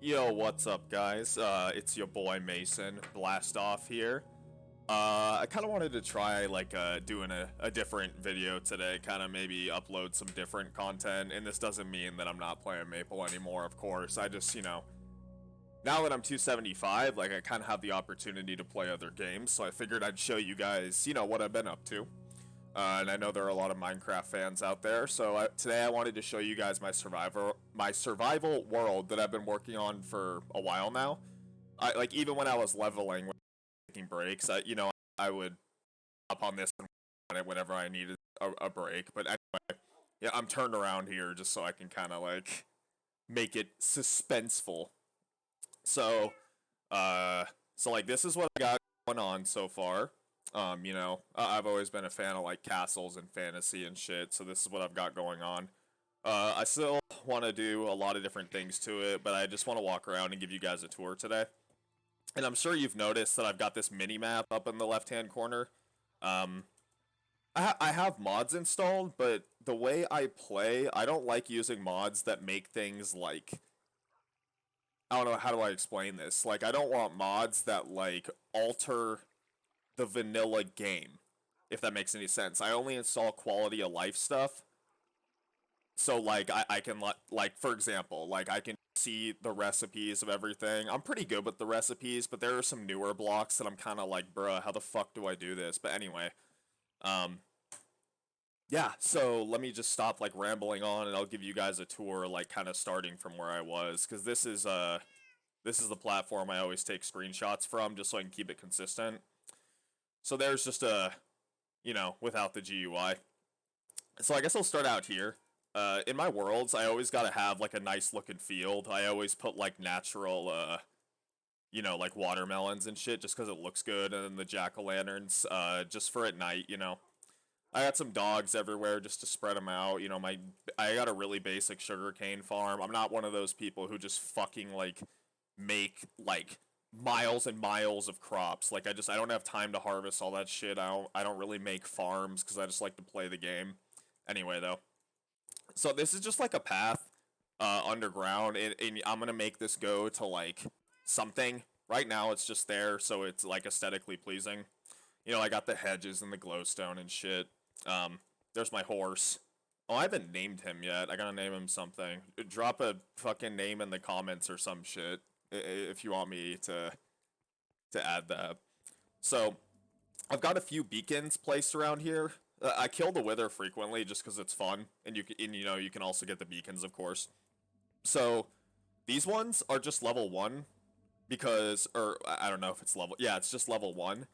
Yo, what's up, guys? It's your boy Mason, Blast Off here. I kind of wanted to try, like, doing a different video today, kind of maybe upload some different content, and this doesn't mean that I'm not playing Maple anymore, of course. I just, now that I'm 275, like, I kind of have the opportunity to play other games, so I figured I'd show you guys, what I've been up to. And I know there are a lot of Minecraft fans out there, so today I wanted to show you guys my survival world that I've been working on for a while now. Like even when I was leveling, taking breaks, I would hop on this and run it whenever I needed a break. But anyway, yeah, I'm turned around here just so I can kind of like make it suspenseful. So, uh, so like this is what I got going on so far. I've always been a fan of like castles and fantasy and shit, so this is what I've got going on. I still want to do a lot of different things to it, but I just want to walk around and give you guys a tour today. And I'm sure you've noticed that I've got this mini map up in the left-hand corner. Um, I have mods installed, but the way I play, I don't like using mods that make things like, I don't know, how do I explain this? Like, I don't want mods that like alter the vanilla game, if that makes any sense. I only install quality of life stuff. So like I can like for example, like I can see the recipes of everything. I'm pretty good with the recipes, but there are some newer blocks that I'm kind of like, bruh, how the fuck do I do this? But anyway, um yeah, so let me just stop like rambling on and I'll give you guys a tour like kind of starting from where I was, cuz this is the platform I always take screenshots from just so I can keep it consistent. So there's just without the GUI. So I guess I'll start out here. In my worlds, I always gotta have like a nice looking field. I always put like natural, like watermelons and shit just because it looks good, and then the jack-o'-lanterns, just for at night, I got some dogs everywhere just to spread them out. I got a really basic sugarcane farm. I'm not one of those people who just fucking like make like miles and miles of crops. Like I don't have time to harvest all that shit. I don't really make farms because I just like to play the game. Anyway, though, so this is just like a path underground, and I'm gonna make this go to like something. Right now, it's just there, so it's like aesthetically pleasing. I got the hedges and the glowstone and shit. There's my horse. Oh, I haven't named him yet. I gotta name him something. Drop a fucking name in the comments or some shit if you want me to add that. So I've got a few beacons placed around here. I kill the wither frequently just because it's fun, and you can also get the beacons, of course. So these ones are just level 1 because, or I don't know if it's level, yeah, it's just level 1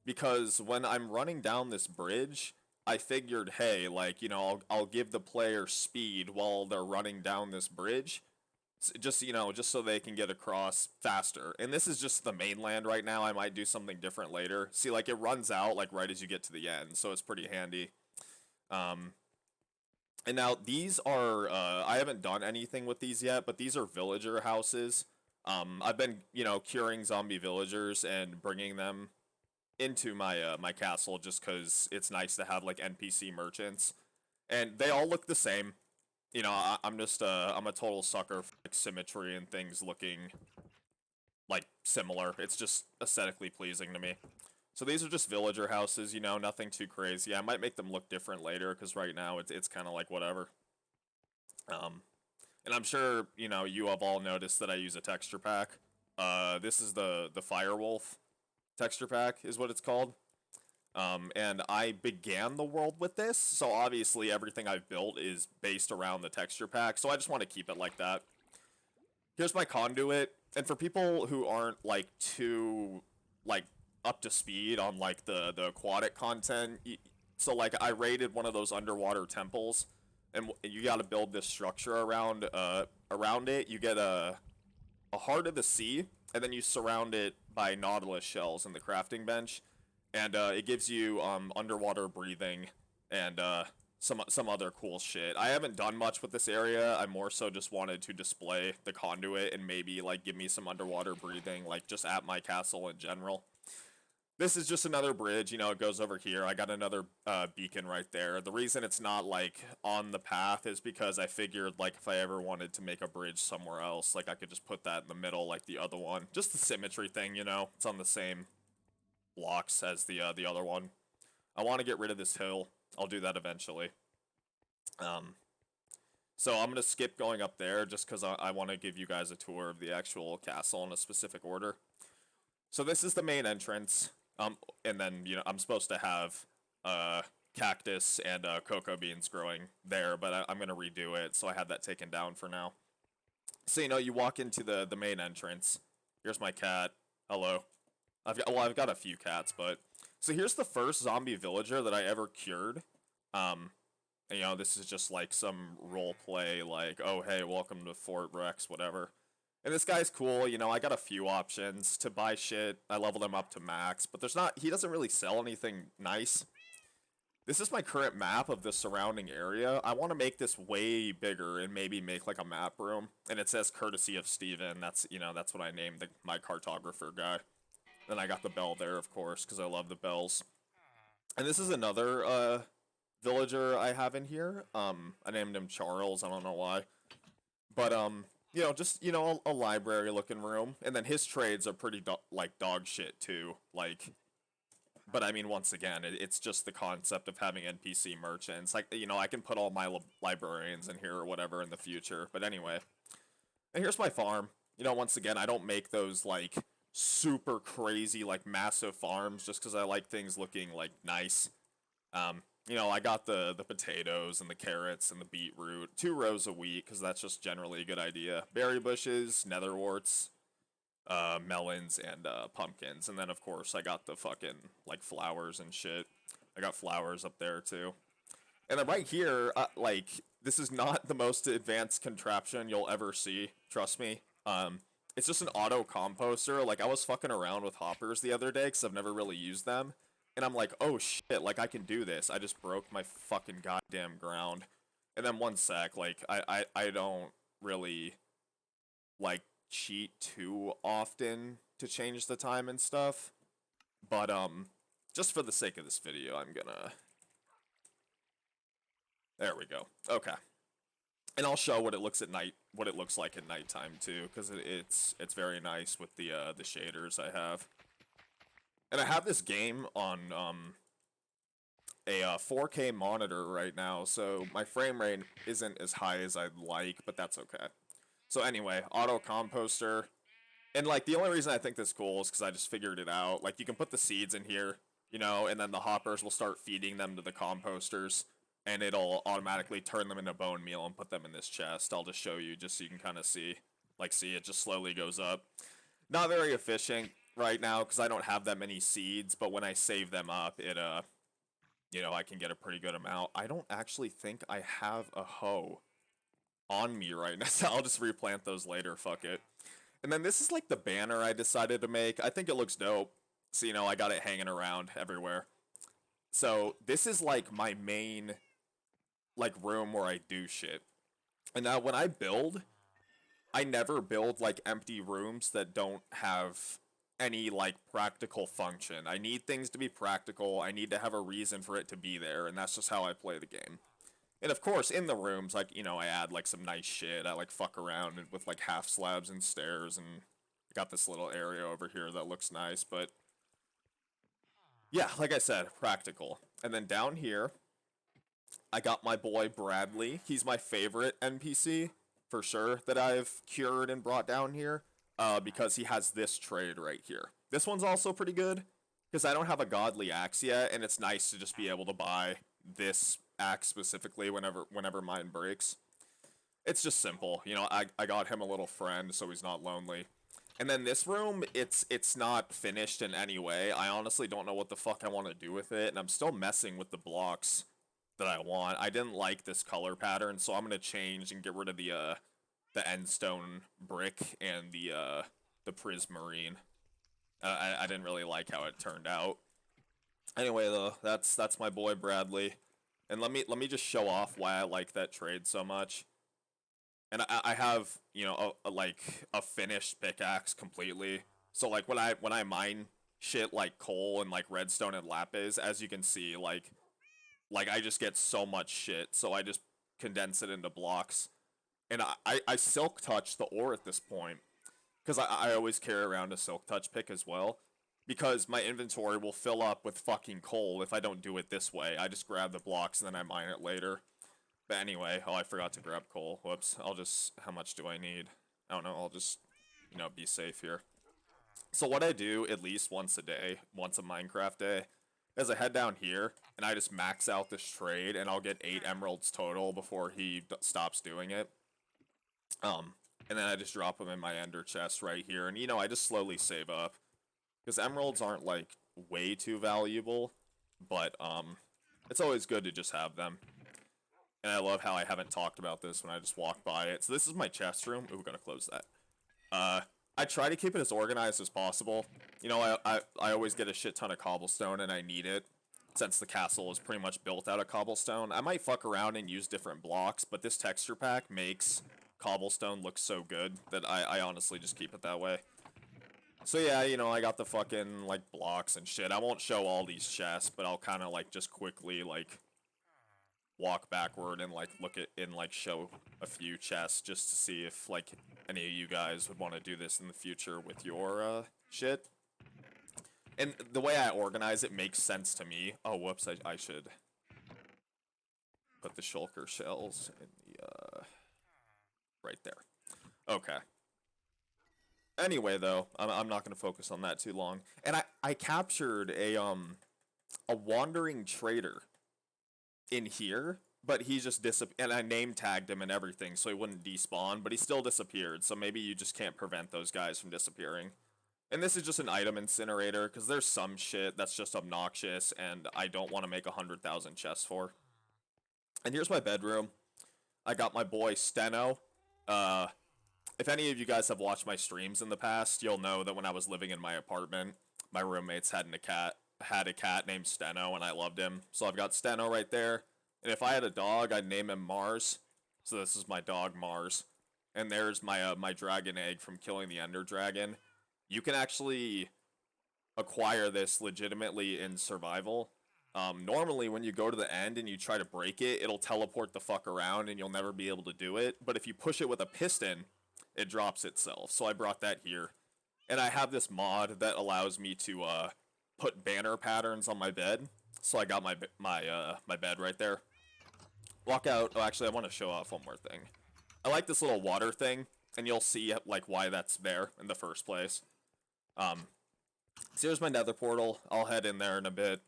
because when I'm running down this bridge, I figured, hey, like, I'll give the player speed while they're running down this bridge, just so they can get across faster. And this is just the mainland right now. I might do something different later. See, like, it runs out like right as you get to the end, so it's pretty handy. um and now these are, I haven't done anything with these yet, but these are villager houses. I've been, curing zombie villagers and bringing them into my castle just because it's nice to have like NPC merchants, and they all look the same. I'm a total sucker for like symmetry and things looking like similar. It's just aesthetically pleasing to me. So these are just villager houses, nothing too crazy. I might make them look different later because right now it's kind of like whatever. Um, and I'm sure you have all noticed that I use a texture pack. This is the Firewolf texture pack is what it's called. And I began the world with this, so obviously everything I've built is based around the texture pack, so I just want to keep it like that. Here's my conduit, and for people who aren't, like, too, like, up to speed on, like, the aquatic content, so, like, I raided one of those underwater temples, and you gotta build this structure around it. You get a heart of the sea, and then you surround it by nautilus shells in the crafting bench, and it gives you underwater breathing and some other cool shit. I haven't done much with this area. I more so just wanted to display the conduit and maybe like give me some underwater breathing, like just at my castle in general. this is just another bridge, you know, it goes over here. I got another beacon right there. The reason it's not, like, on the path is because I figured, like, if I ever wanted to make a bridge somewhere else, like, I could just put that in the middle like the other one. Just the symmetry thing, you know? It's on the same blocks as the other one. I want to get rid of this hill. I'll do that eventually. So I'm going to skip going up there just because I want to give you guys a tour of the actual castle in a specific order. So this is the main entrance. And then, you know, I'm supposed to have cactus and cocoa beans growing there, but I'm going to redo it, so I had that taken down for now. So, you know, you walk into the main entrance. Here's my cat. Hello. I've got a few cats, but... So here's the first zombie villager that I ever cured. You know, this is just like some role play, like, oh, hey, welcome to Fort Rex, whatever. And this guy's cool, you know, I got a few options to buy shit. I leveled him up to max, but he doesn't really sell anything nice. This is my current map of the surrounding area. I want to make this way bigger and maybe make like a map room. And it says courtesy of Steven. That's, you know, that's what I named my cartographer guy. Then I got the bell there, of course, because I love the bells. And this is another, villager I have in here. I named him Charles, I don't know why. But, you know, just, you know, a library-looking room. And then his trades are pretty, like, dog shit, too. Like, but I mean, once again, it's just the concept of having NPC merchants. Like, you know, I can put all my librarians in here or whatever in the future. But anyway. And here's my farm. You know, once again, I don't make those, like, super crazy, like, massive farms just because I like things looking, like, nice. You know, I got the potatoes and the carrots and the beetroot, 2 rows of wheat, because that's just generally a good idea. Berry bushes, netherworts, melons, and pumpkins. And then, of course, I got the fucking, like, flowers and shit. I got flowers up there, too. And then right here, like, this is not the most advanced contraption you'll ever see, trust me. It's just an auto composter. Like, I was fucking around with hoppers the other day, because I've never really used them. And I'm like, oh shit, like I can do this. I just broke my fucking goddamn ground. And then one sec, like, I don't really, like, cheat too often to change the time and stuff. But, just for the sake of this video, I'm gonna... There we go. Okay. And I'll show what it looks like at nighttime too, because it's very nice with the shaders I have. And I have this game on a 4K monitor right now, so my frame rate isn't as high as I'd like, but that's okay. So anyway, auto composter. And like the only reason I think this is cool is because I just figured it out. Like you can put the seeds in here, you know, and then the hoppers will start feeding them to the composters, and it'll automatically turn them into bone meal and put them in this chest. I'll just show you just so you can kind of see. Like, see, it just slowly goes up. Not very efficient right now because I don't have that many seeds, but when I save them up, it you know, I can get a pretty good amount. I don't actually think I have a hoe on me right now, so I'll just replant those later, fuck it. And then this is like the banner I decided to make. I think it looks dope. So, you know, I got it hanging around everywhere. So this is like my main like room where I do shit. And now when I build, I never build like empty rooms that don't have any like practical function. I need things to be practical. I need to have a reason for it to be there, and that's just how I play the game. And of course, in the rooms, like, you know, I add like some nice shit. I like fuck around with like half slabs and stairs, and I got this little area over here that looks nice, but yeah, like I said, practical. And then down here, I got my boy Bradley. He's my favorite NPC for sure that I've cured and brought down here. Because he has this trade right here. This one's also pretty good, because I don't have a godly axe yet, and it's nice to just be able to buy this axe specifically whenever mine breaks. It's just simple, you know, I got him a little friend, so he's not lonely. And then this room, it's not finished in any way. I honestly don't know what the fuck I want to do with it, and I'm still messing with the blocks that I want. I didn't like this color pattern, so I'm going to change and get rid of the endstone brick and the prismarine. I didn't really like how it turned out. Anyway, though, that's my boy Bradley, and let me just show off why I like that trade so much. And I have, you know, like a finished pickaxe completely. So like when I mine shit like coal and like redstone and lapis, as you can see, like I just get so much shit, so I just condense it into blocks. And I silk touch the ore at this point, because I always carry around a silk touch pick as well, because my inventory will fill up with fucking coal if I don't do it this way. I just grab the blocks and then I mine it later. But anyway, oh, I forgot to grab coal. Whoops. I'll just, how much do I need? I don't know, I'll just, you know, be safe here. So what I do at least once a day, once a Minecraft day, is I head down here and I just max out this trade and I'll get 8 emeralds total before he stops doing it. And then I just drop them in my ender chest right here, and you know, I just slowly save up. Because emeralds aren't like way too valuable, but it's always good to just have them. And I love how I haven't talked about this when I just walk by it. So this is my chest room. Ooh, we're gonna close that. I try to keep it as organized as possible. You know, I always get a shit ton of cobblestone and I need it. Since the castle is pretty much built out of cobblestone, I might fuck around and use different blocks, but this texture pack makes cobblestone looks so good that I honestly just keep it that way. So yeah, you know, I got the fucking, like, blocks and shit. I won't show all these chests, but I'll kind of, like, just quickly, like, walk backward and, like, look at, and, like, show a few chests just to see if, like, any of you guys would want to do this in the future with your, shit. And the way I organize it makes sense to me. Oh, whoops, I should put the shulker shells in the, right there. Okay. Anyway, though, I'm not going to focus on that too long. And I captured a wandering trader in here, but he just disappeared. And I name tagged him and everything, so he wouldn't despawn, but he still disappeared. So maybe you just can't prevent those guys from disappearing. And this is just an item incinerator, because there's some shit that's just obnoxious, and I don't want to make 100,000 chests for. And here's my bedroom. I got my boy Steno. If any of you guys have watched my streams in the past, you'll know that when I was living in my apartment, my roommates had a cat named Steno, and I loved him. So I've got Steno right there. And if I had a dog, I'd name him Mars. So this is my dog Mars. And there's my my dragon egg from killing the Ender Dragon. You can actually acquire this legitimately in survival. Normally, when you go to the end and you try to break it, it'll teleport the fuck around and you'll never be able to do it. But if you push it with a piston, it drops itself. So I brought that here. And I have this mod that allows me to put banner patterns on my bed. So I got my bed right there. Walk out. Oh, actually, I want to show off one more thing. I like this little water thing, and you'll see like why that's there in the first place. So here's my nether portal. I'll head in there in a bit.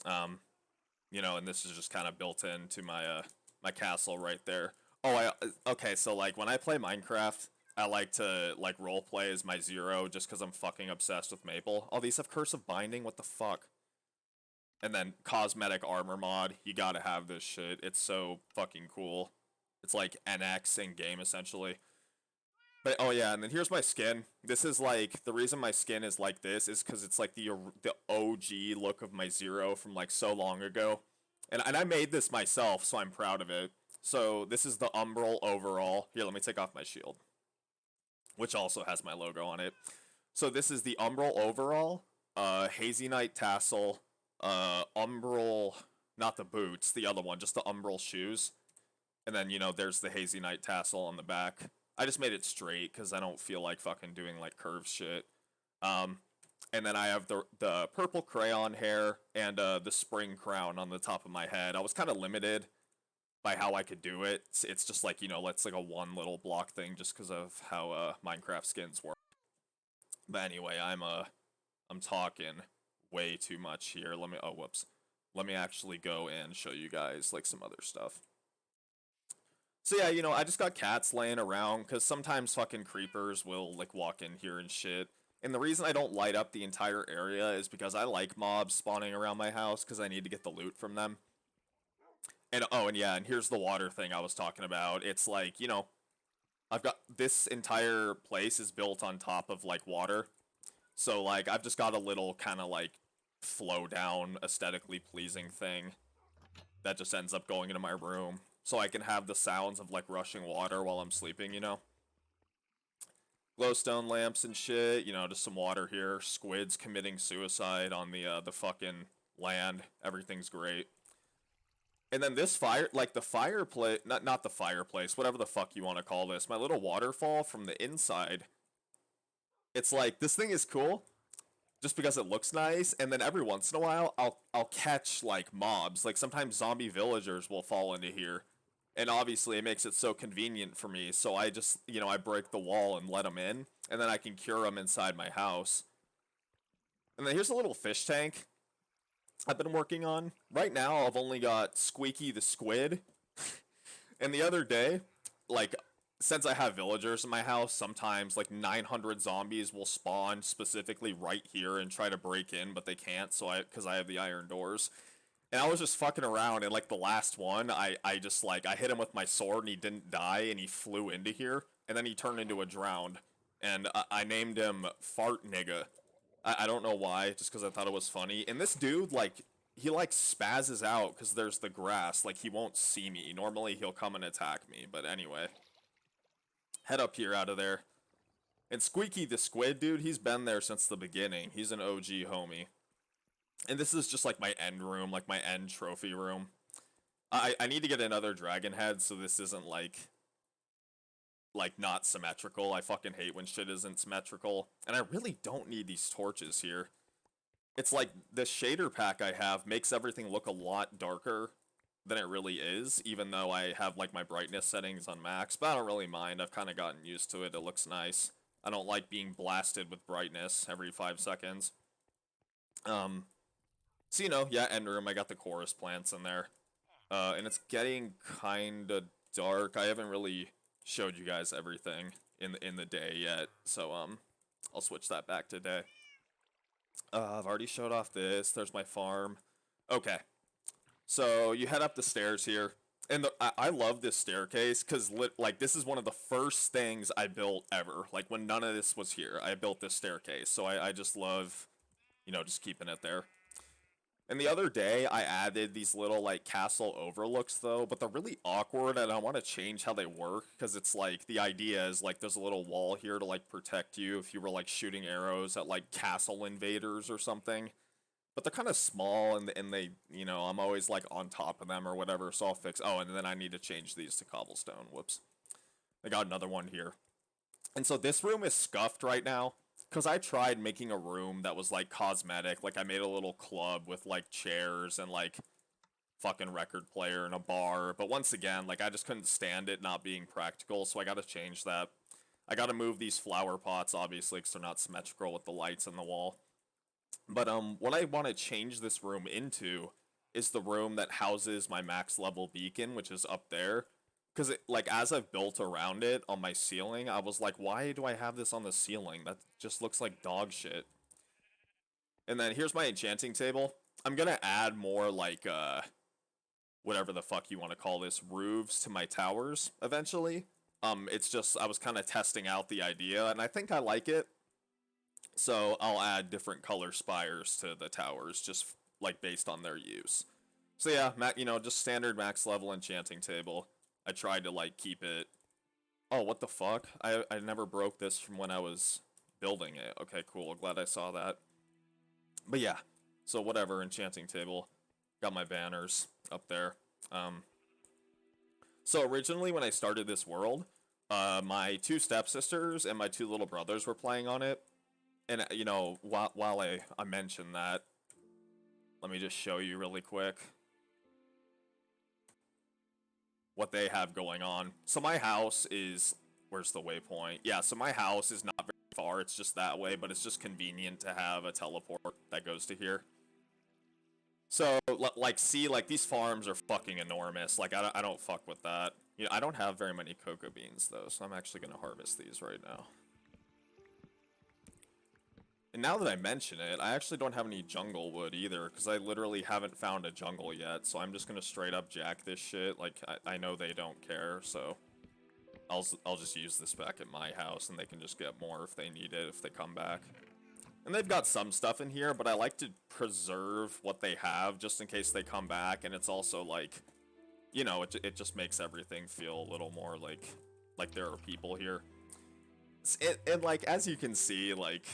You know, and this is just kind of built into my my castle right there. Oh, okay, so like when I play Minecraft, I like to like roleplay as my Zero just because I'm fucking obsessed with Maple. Oh, these have Curse of Binding? What the fuck? And then cosmetic armor mod. You gotta have this shit. It's so fucking cool. It's like NX in game essentially. But oh yeah, and then here's my skin. This is like the reason my skin is like this is because it's like the OG look of my Zero from like so long ago, and I made this myself, so I'm proud of it. So this is the Umbral overall. Here, let me take off my shield, which also has my logo on it. So this is the Umbral overall, Hazy Knight tassel, Umbral, not the boots, the other one, just the Umbral shoes, and then you know there's the Hazy Knight tassel on the back. I just made it straight because I don't feel like fucking doing like curve shit. And then I have the purple crayon hair and the spring crown on the top of my head. I was kind of limited by how I could do it. It's just like, you know, it's like a one little block thing just because of how Minecraft skins work. But anyway, I'm talking way too much here. Let me, oh whoops. Let me actually go and show you guys like some other stuff. So yeah, you know, I just got cats laying around, because sometimes fucking creepers will, like, walk in here and shit. And the reason I don't light up the entire area is because I like mobs spawning around my house, because I need to get the loot from them. And, oh, and yeah, and here's the water thing I was talking about. It's like, you know, I've got, this entire place is built on top of, like, water. So, like, I've just got a little kind of, like, flow down, aesthetically pleasing thing that just ends up going into my room. So I can have the sounds of, like, rushing water while I'm sleeping, you know? glowstone lamps and shit. You know, just some water here. Squids committing suicide on the fucking land. Everything's great. And then this fire, like the fireplace, not the fireplace, whatever the fuck you want to call this. My little waterfall from the inside. It's like this thing is cool, just because it looks nice, and then every once in a while I'll catch like mobs. Like sometimes zombie villagers will fall into here. And obviously it makes it so convenient for me, so I just, you know, I break the wall and let them in, and then I can cure them inside my house. And then here's a little fish tank I've been working on. Right now I've only got Squeaky the squid. And the other day, like, since I have villagers in my house, sometimes like 900 zombies will spawn specifically right here and try to break in, but they can't, so because I have the iron doors. And I was just fucking around, and like the last one, I just like, I hit him with my sword and he didn't die, and he flew into here, and then he turned into a drowned. And I named him Fart Nigga. I don't know why, just because I thought it was funny. And this dude, like, he like spazzes out because there's the grass. Like, he won't see me. Normally he'll come and attack me, but anyway. Head up here out of there. And Squeaky the squid, dude, he's been there since the beginning. He's an OG homie. And this is just like my end room, like my end trophy room. I need to get another dragon head so this isn't like not symmetrical. I fucking hate when shit isn't symmetrical. And I really don't need these torches here. It's like the shader pack I have makes everything look a lot darker than it really is, even though I have like my brightness settings on max, but I don't really mind. I've kind of gotten used to it. It looks nice. I don't like being blasted with brightness every 5 seconds. So, you know, yeah, end room, I got the chorus plants in there. And it's getting kind of dark. I haven't really showed you guys everything in the day yet, so I'll switch that back to day. I've already showed off this. There's my farm. Okay, so you head up the stairs here, and I love this staircase because like this is one of the first things I built ever. Like when none of this was here, I built this staircase. So I just love, you know, just keeping it there. And the other day, I added these little, like, castle overlooks, though, but they're really awkward, and I want to change how they work, because it's, like, the idea is, like, there's a little wall here to, like, protect you if you were, like, shooting arrows at, like, castle invaders or something. But they're kind of small, and they, you know, I'm always, like, on top of them or whatever, so I'll fix... Oh, and then I need to change these to cobblestone. Whoops. I got another one here. And so this room is scuffed right now. Because I tried making a room that was, like, cosmetic. Like, I made a little club with, like, chairs and, like, fucking record player and a bar. But once again, like, I just couldn't stand it not being practical, so I gotta change that. I gotta move these flower pots, obviously, because they're not symmetrical with the lights in the wall. But, what I want to change this room into is the room that houses my max level beacon, which is up there. Because, like, as I've built around it on my ceiling, I was like, why do I have this on the ceiling? That just looks like dog shit. And then here's my enchanting table. I'm gonna add more, like, whatever the fuck you want to call this, roofs to my towers, eventually. It's just, I was kind of testing out the idea, and I think I like it. So, I'll add different color spires to the towers, just, like, based on their use. So yeah, you know, just standard max level enchanting table. I tried to, like, keep it... Oh, what the fuck? I never broke this from when I was building it. Okay, cool. Glad I saw that. But yeah, so whatever, enchanting table. Got my banners up there. So originally when I started this world, my 2 stepsisters and my 2 little brothers were playing on it. And, you know, while I mentioned that, let me just show you really quick what they have going on. So my house is... Where's the waypoint? Yeah, so my house is not very far. It's just that way, but it's just convenient to have a teleport that goes to here. So, like, see, like, these farms are fucking enormous. Like, I don't fuck with that. You know, I don't have very many cocoa beans, though, so I'm actually gonna harvest these right now. And now that I mention it, I actually don't have any jungle wood either, because I literally haven't found a jungle yet, so I'm just gonna straight up jack this shit. Like, I know they don't care, so I'll just use this back at my house, and they can just get more if they need it, if they come back. And they've got some stuff in here, but I like to preserve what they have, just in case they come back, and it's also, like, you know, it just makes everything feel a little more like there are people here. And like, as you can see, like,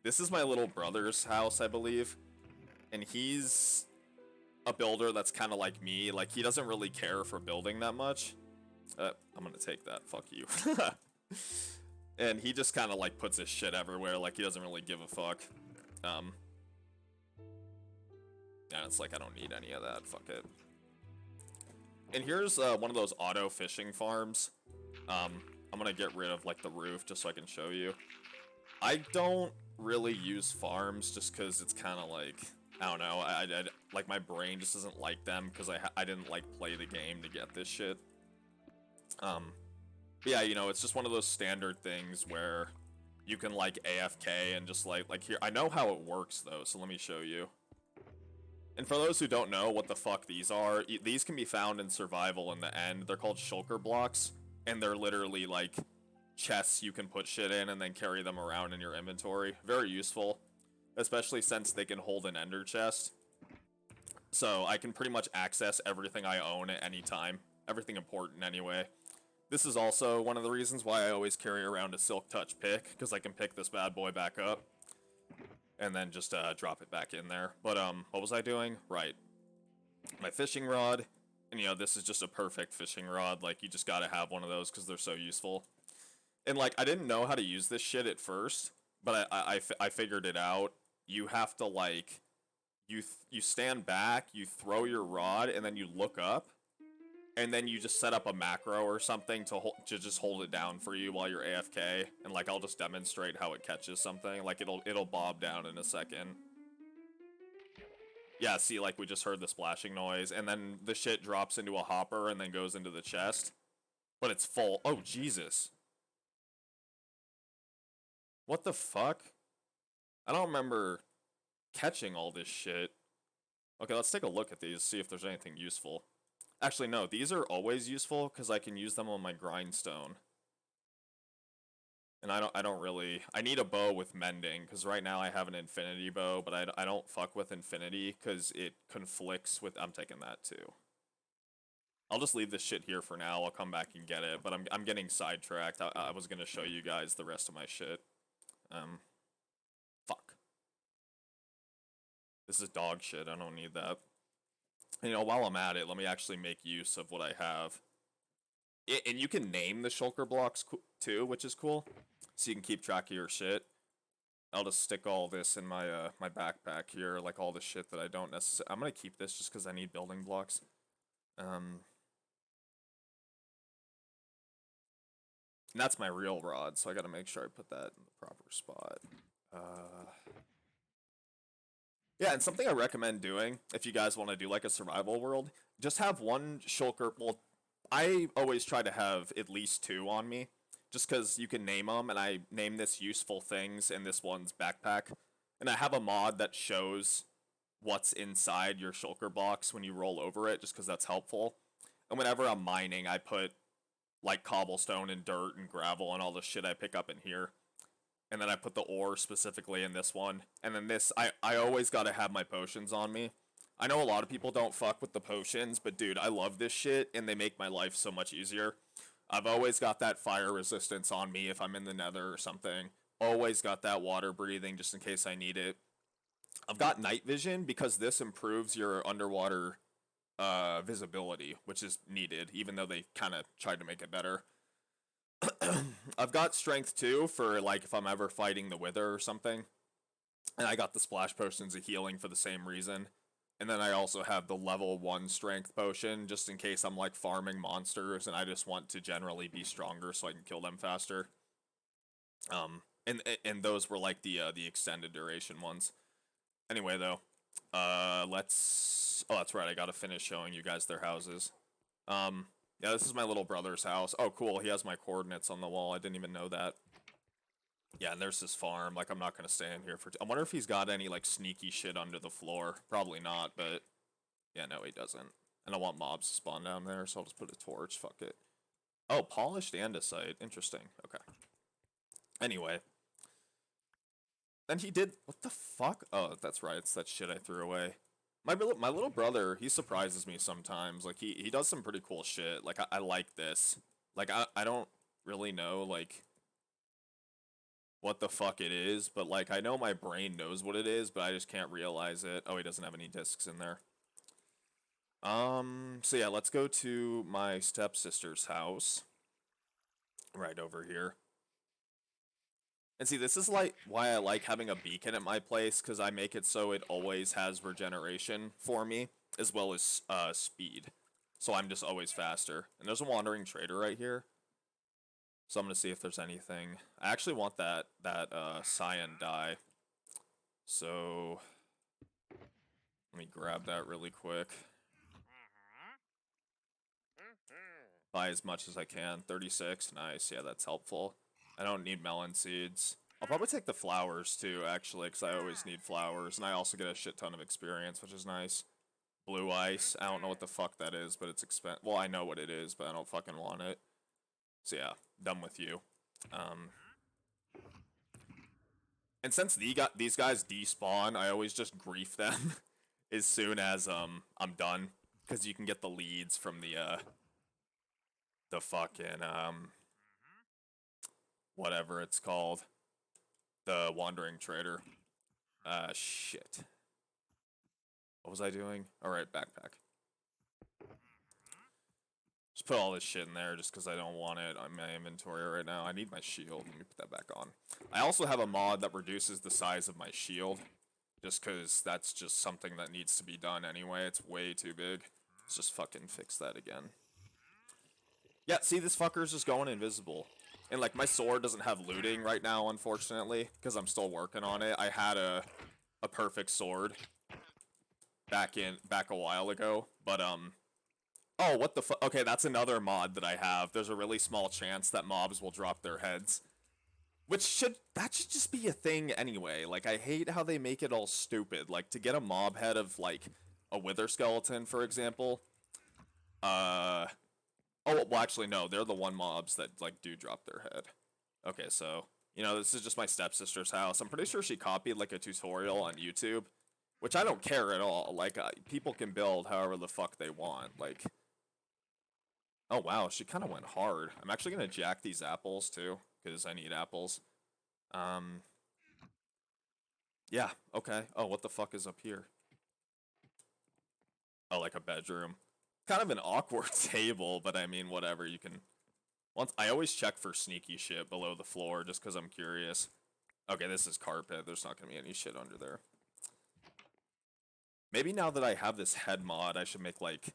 this is my little brother's house, I believe. And he's a builder that's kind of like me. Like, he doesn't really care for building that much. I'm gonna take that. Fuck you. And he just kind of like puts his shit everywhere. Like, he doesn't really give a fuck. And it's like, I don't need any of that. Fuck it. And here's one of those auto fishing farms. I'm gonna get rid of like the roof just so I can show you. I don't really use farms just because it's kind of like, I don't know, like my brain just doesn't like them because I didn't like play the game to get this shit. But yeah, you know, it's just one of those standard things where you can like AFK and just like here. I know how it works though, so let me show you. And for those who don't know what the fuck these are, these can be found in survival in the end. They're called shulker blocks, and they're literally like chests you can put shit in and then carry them around in your inventory. Very useful, especially since they can hold an ender chest. So I can pretty much access everything I own at any time. Everything important anyway. This is also one of the reasons why I always carry around a Silk Touch pick, because I can pick this bad boy back up and then just drop it back in there. But what was I doing? Right. My fishing rod. And you know, this is just a perfect fishing rod. Like, you just gotta have one of those because they're so useful. And like, I didn't know how to use this shit at first, but I figured it out. You have to like, you stand back, you throw your rod, and then you look up, and then you just set up a macro or something to just hold it down for you while you're AFK. And like, I'll just demonstrate how it catches something. Like, it'll bob down in a second. Yeah, see, like, we just heard the splashing noise, and then the shit drops into a hopper and then goes into the chest. But it's full. Oh, Jesus. What the fuck? I don't remember catching all this shit. Okay, let's take a look at these, see if there's anything useful. Actually, no, these are always useful because I can use them on my grindstone. And I don't really... I need a bow with mending, because right now I have an infinity bow, but I don't fuck with infinity because it conflicts with... I'm taking that too. I'll just leave this shit here for now. I'll come back and get it, but I'm getting sidetracked. I was going to show you guys the rest of my shit. Fuck. This is dog shit. I don't need that. You know, while I'm at it, let me actually make use of what I have. And you can name the shulker blocks too, which is cool. So you can keep track of your shit. I'll just stick all this in my my backpack here, like all the shit that I don't necessarily... I'm gonna keep this just because I need building blocks. And that's my real rod, so I gotta make sure I put that in the proper spot. Yeah, and something I recommend doing, if you guys want to do like a survival world, just have one shulker... Well, I always try to have at least two on me, just because you can name them, and I name this useful things in this one's backpack. And I have a mod that shows what's inside your shulker box when you roll over it, just because that's helpful. And whenever I'm mining, I put like cobblestone and dirt and gravel and all the shit I pick up in here. And then I put the ore specifically in this one. And then this, I always gotta have my potions on me. I know a lot of people don't fuck with the potions, but dude, I love this shit, and they make my life so much easier. I've always got that fire resistance on me if I'm in the nether or something. Always got that water breathing just in case I need it. I've got night vision because this improves your underwater visibility, which is needed, even though they kind of tried to make it better. I've got strength too for like if I'm ever fighting the wither or something. And I got the splash potions of healing for the same reason. And then I also have the level 1 strength potion just in case I'm like farming monsters and I just want to generally be stronger so I can kill them faster. And those were like the extended duration ones. Anyway though, let's... Oh, that's right, I gotta finish showing you guys their houses. Yeah, this is my little brother's house. Oh, cool, he has my coordinates on the wall. I didn't even know that. Yeah, and there's his farm. Like, I'm not gonna stay in here for... I wonder if he's got any, like, sneaky shit under the floor. Probably not, but... Yeah, no, he doesn't. And I want mobs to spawn down there, so I'll just put a torch. Fuck it. Oh, polished andesite. Interesting. Okay. Anyway. Then he did... What the fuck? Oh, that's right. It's that shit I threw away. My little brother, he surprises me sometimes. Like, he does some pretty cool shit. Like, I like this. Like, I don't really know, like... what the fuck it is, but like I know my brain knows what it is, but I just can't realize it. Oh, he doesn't have any discs in there. So yeah, let's go to my stepsister's house. Right over here. And see, this is like why I like having a beacon at my place, because I make it so it always has regeneration for me, as well as speed. So I'm just always faster. And there's a wandering trader right here. So I'm gonna see if there's anything. I actually want that cyan dye. So let me grab that really quick. Buy as much as I can. 36, nice. Yeah, that's helpful. I don't need melon seeds. I'll probably take the flowers too, actually, because I always need flowers, and I also get a shit ton of experience, which is nice. Blue ice. I don't know what the fuck that is, but it's expensive. Well, I know what it is, but I don't fucking want it. So yeah, done with you. And since these guys despawn, I always just grief them as soon as I'm done, because you can get the leads from the fucking whatever it's called, the wandering trader. Shit. What was I doing? All right, backpack. Just put all this shit in there just because I don't want it on my inventory right now. I need my shield. Let me put that back on. I also have a mod that reduces the size of my shield, just because that's just something that needs to be done anyway. It's way too big. Let's just fucking fix that again. Yeah, see, this fucker's just going invisible. And, like, my sword doesn't have looting right now, unfortunately, because I'm still working on it. I had a perfect sword back a while ago, but, oh, what the fuck? Okay, that's another mod that I have. There's a really small chance that mobs will drop their heads. That should just be a thing anyway. Like, I hate how they make it all stupid. Like, to get a mob head of, like, a wither skeleton, for example. Oh, well, actually, no. They're the one mobs that, like, do drop their head. Okay, so, you know, this is just my stepsister's house. I'm pretty sure she copied, like, a tutorial on YouTube. Which I don't care at all. Like, people can build however the fuck they want. Like... Oh, wow, she kind of went hard. I'm actually going to jack these apples, too, because I need apples. Yeah, okay. Oh, what the fuck is up here? Oh, like a bedroom. Kind of an awkward table, but I mean, whatever, you can... I always check for sneaky shit below the floor, just because I'm curious. Okay, this is carpet. There's not going to be any shit under there. Maybe now that I have this head mod, I should make, like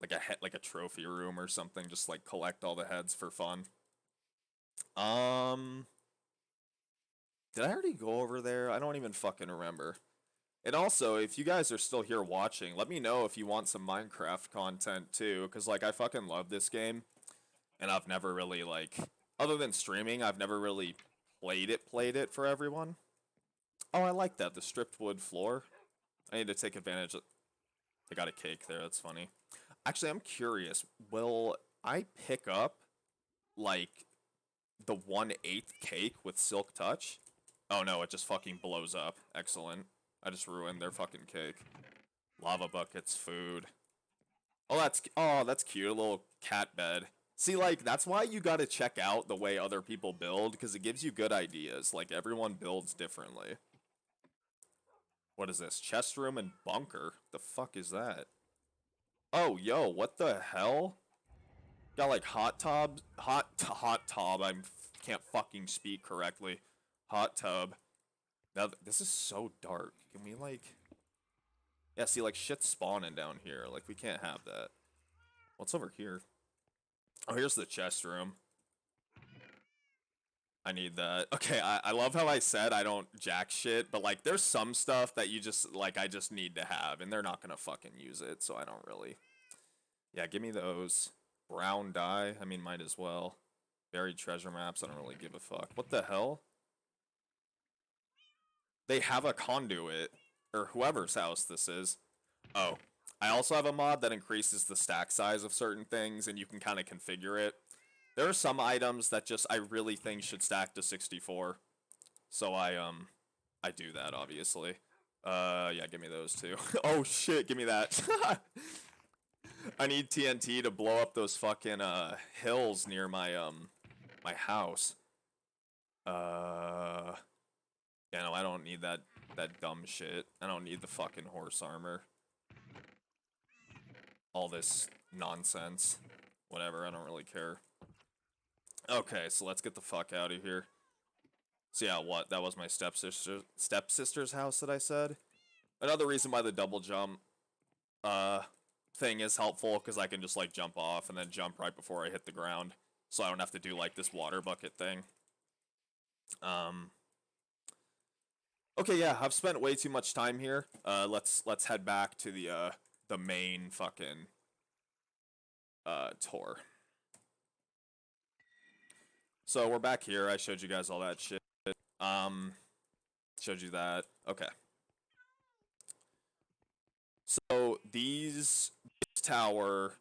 a trophy room or something, just like collect all the heads for fun. Did I already go over there? I don't even fucking remember. And also, if you guys are still here watching, let me know if you want some Minecraft content too, because like I fucking love this game, and I've never really like, other than streaming, I've never really played it for everyone. Oh, I like that, the stripped wood floor. I need to take advantage of... I got a cake there, that's funny. Actually, I'm curious, will I pick up, like, the 1/8 cake with Silk Touch? Oh no, it just fucking blows up. Excellent. I just ruined their fucking cake. Lava buckets, food. Oh, that's cute, a little cat bed. See, like, that's why you gotta check out the way other people build, because it gives you good ideas. Like, everyone builds differently. What is this? Chest room and bunker? The fuck is that? Oh, yo, what the hell? Got like hot tub. I can't fucking speak correctly. Hot tub. Now this is so dark. Can we like? Yeah, see, like shit's spawning down here. Like we can't have that. What's over here? Oh, here's the chest room. I need that. Okay, I love how I said I don't jack shit, but like there's some stuff that you just like I just need to have, and they're not gonna fucking use it, so I don't really. Yeah, give me those. Brown dye, I mean might as well. Buried treasure maps, I don't really give a fuck. What the hell? They have a conduit, or whoever's house this is. Oh, I also have a mod that increases the stack size of certain things, and you can kind of configure it. There are some items that just I really think should stack to 64. So I do that obviously. Yeah, give me those too. Oh shit, give me that. I need TNT to blow up those fucking hills near my my house. Yeah, no, I don't need that dumb shit. I don't need the fucking horse armor. All this nonsense. Whatever, I don't really care. Okay, so let's get the fuck out of here. So yeah, what? That was my stepsister's house that I said. Another reason why the double jump thing is helpful, because I can just like jump off and then jump right before I hit the ground. So I don't have to do like this water bucket thing. Okay, yeah, I've spent way too much time here. Let's head back to the main fucking tour. So we're back here. I showed you guys all that shit. Showed you that. Okay. So this tower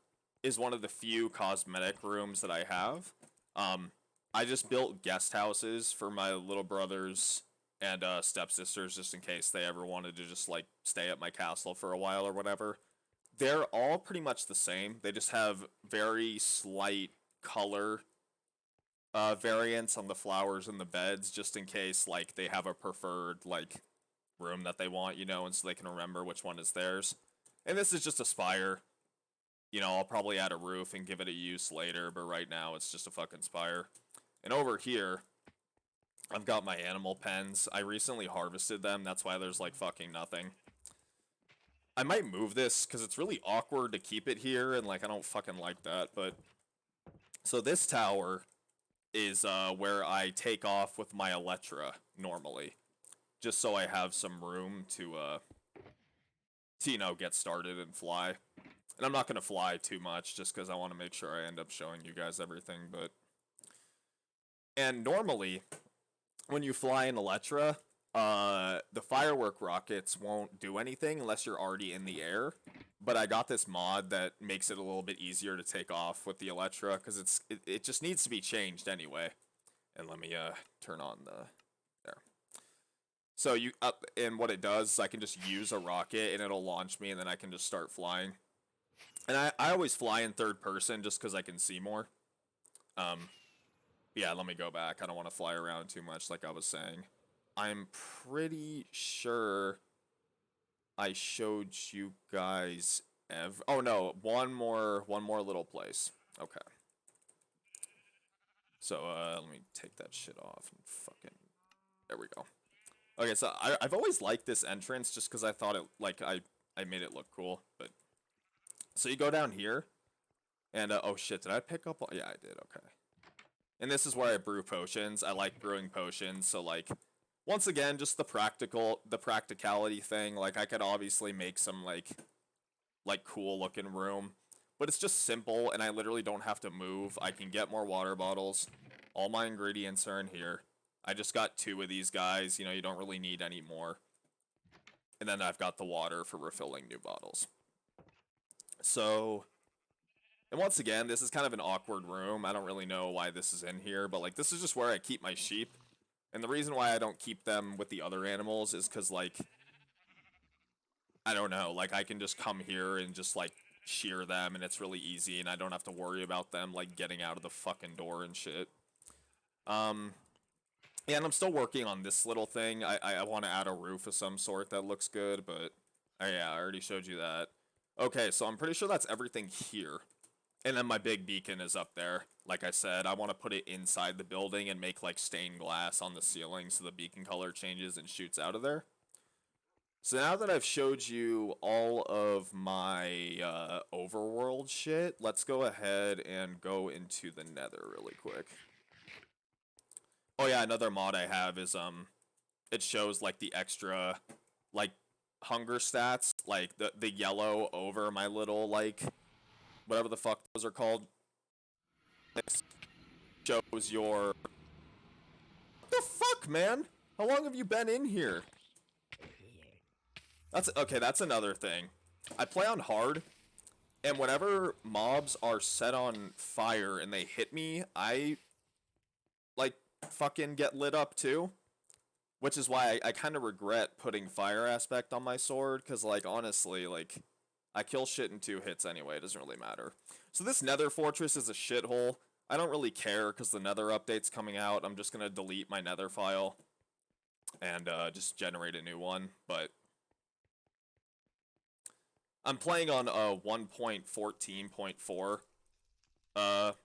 is one of the few cosmetic rooms that I have. I just built guest houses for my little brothers and stepsisters just in case they ever wanted to just like stay at my castle for a while or whatever. They're all pretty much the same. They just have very slight color variants on the flowers and the beds just in case like they have a preferred like room that they want, you know, and so they can remember which one is theirs. And this is just a spire. You know, I'll probably add a roof and give it a use later, but right now it's just a fucking spire. And over here, I've got my animal pens. I recently harvested them, that's why there's like fucking nothing. I might move this, because it's really awkward to keep it here, and like I don't fucking like that, but... So this tower is where I take off with my Elytra, normally. Just so I have some room to you know, get started and fly. And I'm not going to fly too much, just because I want to make sure I end up showing you guys everything, but... And normally, when you fly in Elytra, the firework rockets won't do anything unless you're already in the air. But I got this mod that makes it a little bit easier to take off with the Elytra, because it just needs to be changed anyway. And let me turn on the... There. So and what it does is I can just use a rocket and it'll launch me and then I can just start flying. And I always fly in third person just because I can see more. Yeah, let me go back. I don't want to fly around too much like I was saying. I'm pretty sure I showed you guys oh no, one more little place. Okay. So let me take that shit off and fucking... There we go. Okay, so I've always liked this entrance just because I thought it, like, I made it look cool, but... So you go down here, and, oh shit, did I pick up... Yeah, I did, okay. And this is where I brew potions. I like brewing potions, so, like, once again, just the practicality thing. Like, I could obviously make some, like cool-looking room, but it's just simple, and I literally don't have to move. I can get more water bottles. All my ingredients are in here. I just got 2 of these guys. You know, you don't really need any more. And then I've got the water for refilling new bottles. So, and once again, this is kind of an awkward room. I don't really know why this is in here, but, like, this is just where I keep my sheep. And the reason why I don't keep them with the other animals is because, like, I don't know, like, I can just come here and just, like, shear them, and it's really easy, and I don't have to worry about them, like, getting out of the fucking door and shit. Yeah, and I'm still working on this little thing. I want to add a roof of some sort that looks good, but... Oh, yeah, I already showed you that. Okay, so I'm pretty sure that's everything here. And then my big beacon is up there. Like I said, I want to put it inside the building and make, like, stained glass on the ceiling so the beacon color changes and shoots out of there. So now that I've showed you all of my overworld shit, let's go ahead and go into the nether really quick. Oh yeah, another mod I have is, it shows, like, the extra, like, hunger stats, like, the yellow over my little, like, whatever the fuck those are called. It shows your... What the fuck, man? How long have you been in here? Okay, that's another thing. I play on hard, and whenever mobs are set on fire and they hit me, I, like, fucking get lit up too. Which is why I kind of regret putting fire aspect on my sword, because, like, honestly, like, I kill shit in 2 hits anyway, it doesn't really matter. So this nether fortress is a shithole. I don't really care, because the nether update's coming out. I'm just gonna delete my nether file. and just generate a new one. But I'm playing on a 1.14.4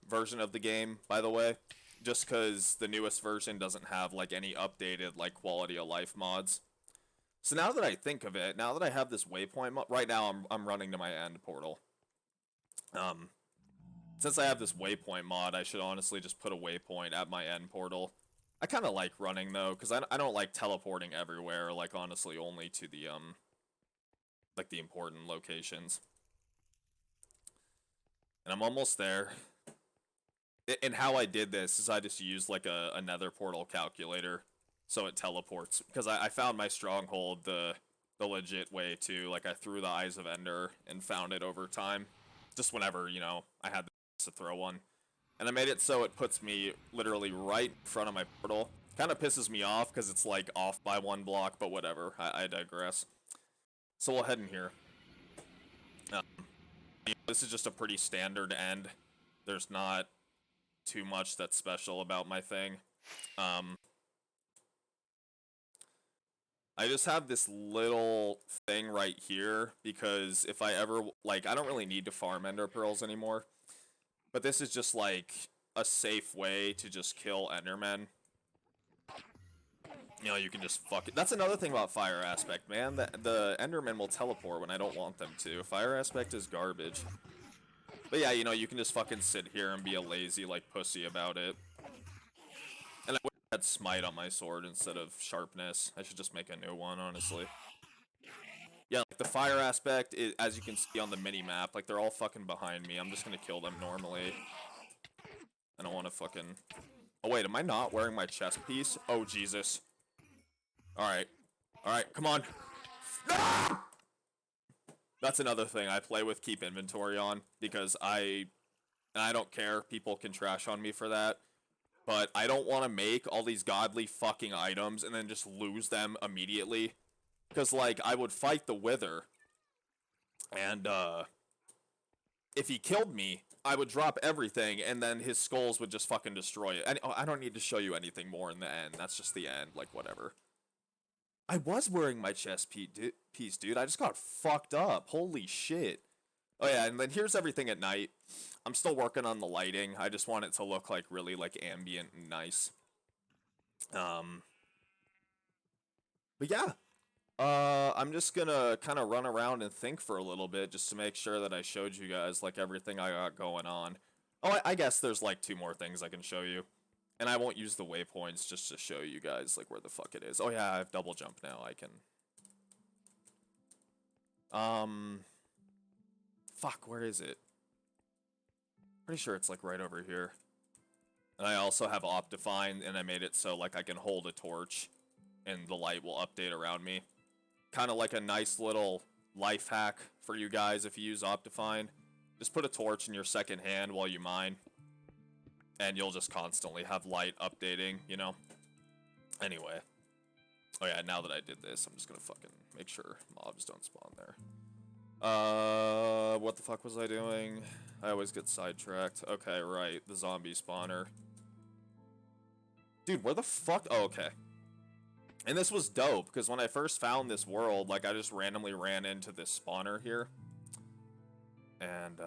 version of the game, by the way, just because the newest version doesn't have like any updated like quality of life mods. So now that I think of it, now that I have this waypoint mod, right now I'm running to my end portal. Since I have this waypoint mod, I should honestly just put a waypoint at my end portal. I kind of like running though, because I don't like teleporting everywhere. Like honestly, only to the like the important locations. And I'm almost there. And how I did this is I just used like a nether portal calculator, so it teleports. Because I found my stronghold the legit way too. Like I threw the Eyes of Ender and found it over time, just whenever you know I had to throw one. And I made it so it puts me literally right in front of my portal. Kind of pisses me off because it's like off by one block, but whatever. I digress. So we'll head in here. This is just a pretty standard end. There's not too much that's special about my thing. I just have this little thing right here because if I ever, like, I don't really need to farm Ender Pearls anymore. But this is just like a safe way to just kill Endermen. You know, you can just fuck it. That's another thing about Fire Aspect, man. The Endermen will teleport when I don't want them to. Fire Aspect is garbage. But yeah, you know, you can just fucking sit here and be a lazy, like, pussy about it. And I wish I had Smite on my sword instead of Sharpness. I should just make a new one, honestly. Yeah, like, the Fire Aspect, is, as you can see on the mini-map, like, they're all fucking behind me. I'm just gonna kill them normally. I don't want to fucking... Oh, wait, am I not wearing my chest piece? Oh, Jesus. Alright. Alright, come on. Ah! That's another thing I play with keep inventory on, because I don't care, people can trash on me for that, but I don't want to make all these godly fucking items and then just lose them immediately, because, like, I would fight the Wither, and, if he killed me, I would drop everything, and then his skulls would just fucking destroy it. And I don't need to show you anything more in the end, that's just the end, like, whatever. I was wearing my chest piece, dude. I just got fucked up. Holy shit. Oh yeah, and then here's everything at night. I'm still working on the lighting. I just want it to look like really like ambient and nice. But yeah. I'm just gonna kind of run around and think for a little bit just to make sure that I showed you guys like everything I got going on. Oh, I guess there's like 2 more things I can show you. And I won't use the waypoints just to show you guys, like, where the fuck it is. Oh, yeah, I have double jump now. I can... Fuck, where is it? Pretty sure it's, like, right over here. And I also have Optifine, and I made it so, like, I can hold a torch, and the light will update around me. Kind of like a nice little life hack for you guys if you use Optifine. Just put a torch in your second hand while you mine. And you'll just constantly have light updating, you know? Anyway. Oh yeah, now that I did this, I'm just gonna fucking make sure mobs don't spawn there. What the fuck was I doing? I always get sidetracked. Okay, right, the zombie spawner. Dude, where the fuck? Oh, okay. And this was dope, because when I first found this world, like, I just randomly ran into this spawner here. And,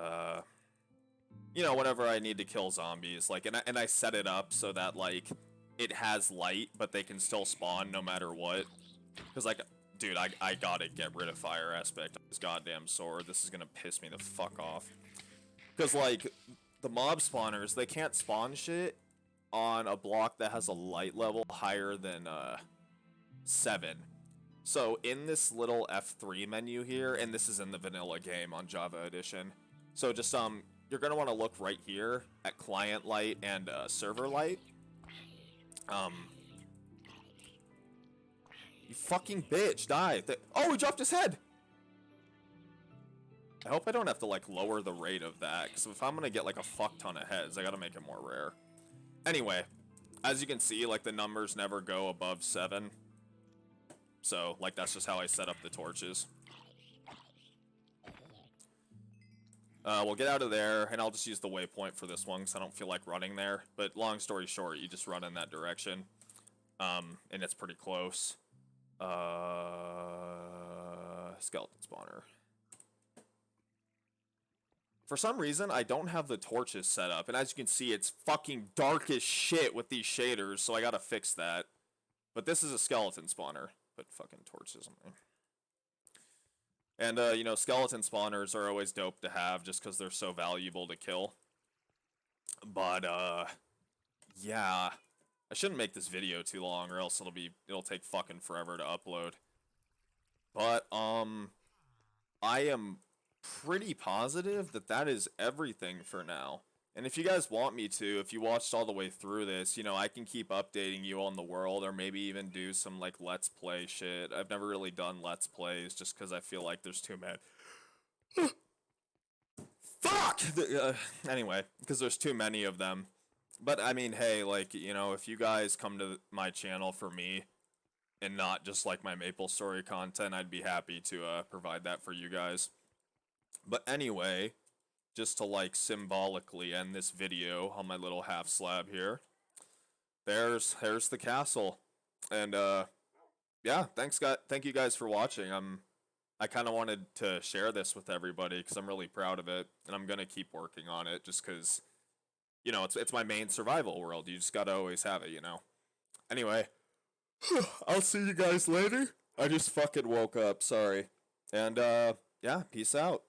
you know, whenever I need to kill zombies, like, and I set it up so that, like, it has light, but they can still spawn no matter what. Because, like, dude, I gotta get rid of Fire Aspect on this goddamn sword. This is gonna piss me the fuck off. Because, like, the mob spawners, they can't spawn shit on a block that has a light level higher than, 7. So, in this little F3 menu here, and this is in the vanilla game on Java Edition, so just, you're going to want to look right here at client light and server light. You fucking bitch, die. Oh, he dropped his head! I hope I don't have to, like, lower the rate of that, because if I'm going to get, like, a fuck ton of heads, I got to make it more rare. Anyway, as you can see, like, the numbers never go above 7. So, like, that's just how I set up the torches. We'll get out of there, and I'll just use the waypoint for this one, because I don't feel like running there. But long story short, you just run in that direction. And it's pretty close. Skeleton spawner. For some reason, I don't have the torches set up, and as you can see, it's fucking dark as shit with these shaders, so I gotta fix that. But this is a skeleton spawner. Put fucking torches on there. And, you know, skeleton spawners are always dope to have just because they're so valuable to kill. But, yeah. I shouldn't make this video too long or else it'll take fucking forever to upload. But, I am pretty positive that that is everything for now. And if you guys want me to, if you watched all the way through this, you know, I can keep updating you on the world or maybe even do some, like, Let's Play shit. I've never really done Let's Plays just because I feel like there's too many. Fuck! Anyway, because there's too many of them. But, I mean, hey, like, you know, if you guys come to my channel for me and not just, like, my MapleStory content, I'd be happy to provide that for you guys. But anyway, just to, like, symbolically end this video on my little half slab here, there's the castle. And, yeah, thank you guys for watching. I kind of wanted to share this with everybody because I'm really proud of it, and I'm gonna keep working on it just because, you know, it's my main survival world. You just gotta always have it, you know. Anyway, I'll see you guys later. I just fucking woke up, sorry. And, yeah, peace out.